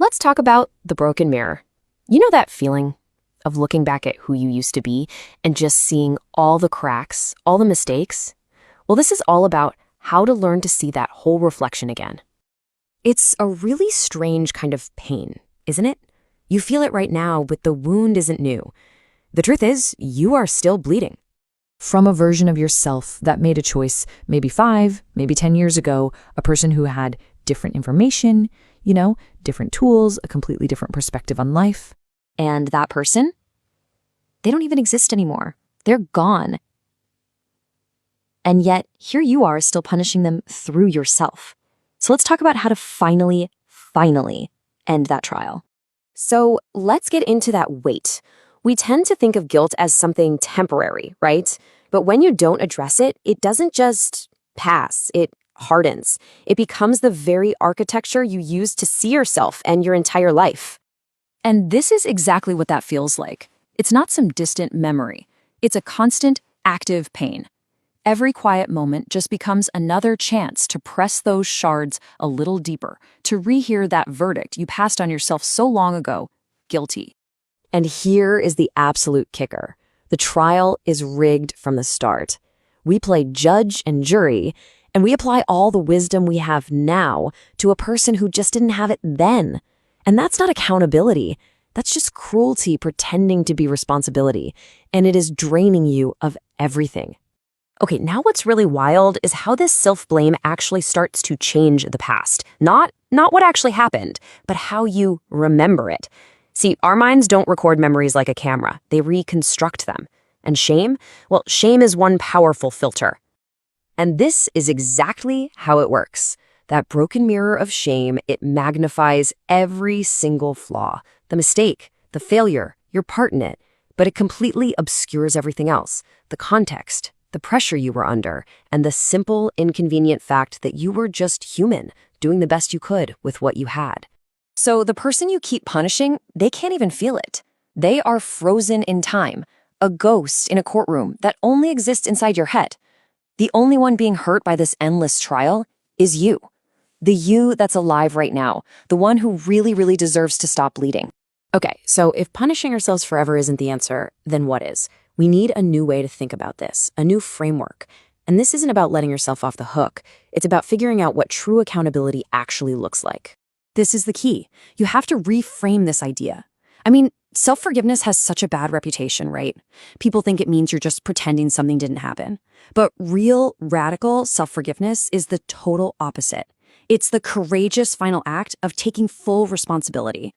Let's talk about the broken mirror. You know that feeling of looking back at who you used to be and just seeing all the cracks, all the mistakes? Well, this is all about how to learn to see that whole reflection again. It's a really strange kind of pain, isn't it? You feel it right now, but the wound isn't new. The truth is, you are still bleeding. From a version of yourself that made a choice maybe 5, maybe 10 years ago, a person who had different information, different tools, a completely different perspective on life. And that person? They don't even exist anymore. They're gone. And yet, here you are still punishing them through yourself. So let's talk about how to finally end that trial. So let's get into that weight. We tend to think of guilt as something temporary, right? But when you don't address it, it doesn't just pass, it hardens. It becomes the very architecture you use to see yourself and your entire life. And this is exactly what that feels like. It's not some distant memory. It's a constant, active pain. Every quiet moment just becomes another chance to press those shards a little deeper, to rehear that verdict you passed on yourself so long ago, guilty. And here is the absolute kicker. The trial is rigged from the start. We play judge and jury, and we apply all the wisdom we have now to a person who just didn't have it then. And that's not accountability. That's just cruelty pretending to be responsibility, and it is draining you of everything. Okay, now what's really wild is how this self-blame actually starts to change the past. Not what actually happened, but how you remember it. See, our minds don't record memories like a camera. They reconstruct them. And shame? Well, shame is one powerful filter. And this is exactly how it works. That broken mirror of shame, it magnifies every single flaw, the mistake, the failure, your part in it, but it completely obscures everything else, the context, the pressure you were under, and the simple, inconvenient fact that you were just human, doing the best you could with what you had. So the person you keep punishing, they can't even feel it. They are frozen in time, a ghost in a courtroom that only exists inside your head. The only one being hurt by this endless trial is you. The you that's alive right now, the one who really deserves to stop bleeding. Okay, so if punishing ourselves forever isn't the answer, then what is? We need a new way to think about this, a new framework. And this isn't about letting yourself off the hook. It's about figuring out what true accountability actually looks like. This is the key. You have to reframe this idea. I mean, self-forgiveness has such a bad reputation, right? People think it means you're just pretending something didn't happen. But real, radical self-forgiveness is the total opposite. It's the courageous final act of taking full responsibility.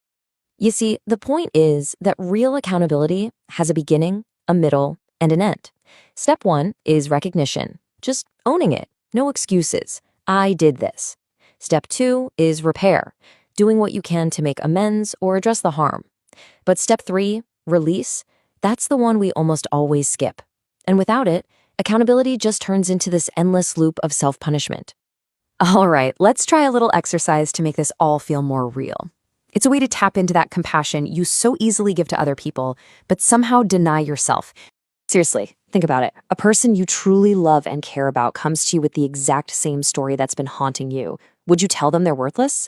You see, the point is that real accountability has a beginning, a middle, and an end. Step 1 is recognition. Just owning it. No excuses. I did this. Step 2 is repair. Doing what you can to make amends or address the harm. But step 3, release, that's the one we almost always skip. And without it, accountability just turns into this endless loop of self-punishment. All right, let's try a little exercise to make this all feel more real. It's a way to tap into that compassion you so easily give to other people, but somehow deny yourself. Seriously, think about it. A person you truly love and care about comes to you with the exact same story that's been haunting you. Would you tell them they're worthless?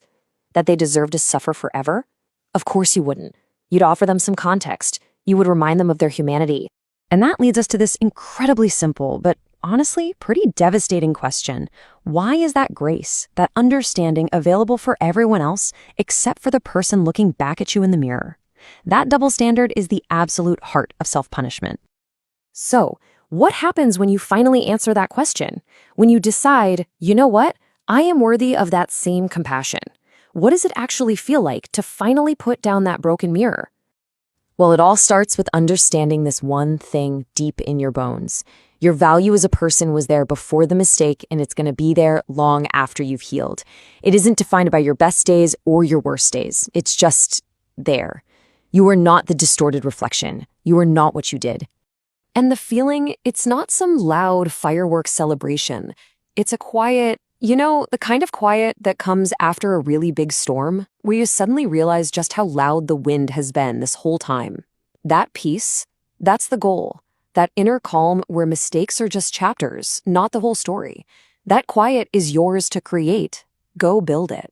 That they deserve to suffer forever? Of course you wouldn't. You'd offer them some context. You would remind them of their humanity. And that leads us to this incredibly simple, but honestly pretty devastating question. Why is that grace, that understanding available for everyone else except for the person looking back at you in the mirror? That double standard is the absolute heart of self-punishment. So, what happens when you finally answer that question? When you decide, you know what? I am worthy of that same compassion. What does it actually feel like to finally put down that broken mirror? Well, it all starts with understanding this one thing deep in your bones. Your value as a person was there before the mistake, and it's going to be there long after you've healed. It isn't defined by your best days or your worst days. It's just there. You are not the distorted reflection. You are not what you did. And the feeling, it's not some loud fireworks celebration. It's a quiet, the kind of quiet that comes after a really big storm, where you suddenly realize just how loud the wind has been this whole time. That peace, that's the goal. That inner calm where mistakes are just chapters, not the whole story. That quiet is yours to create. Go build it.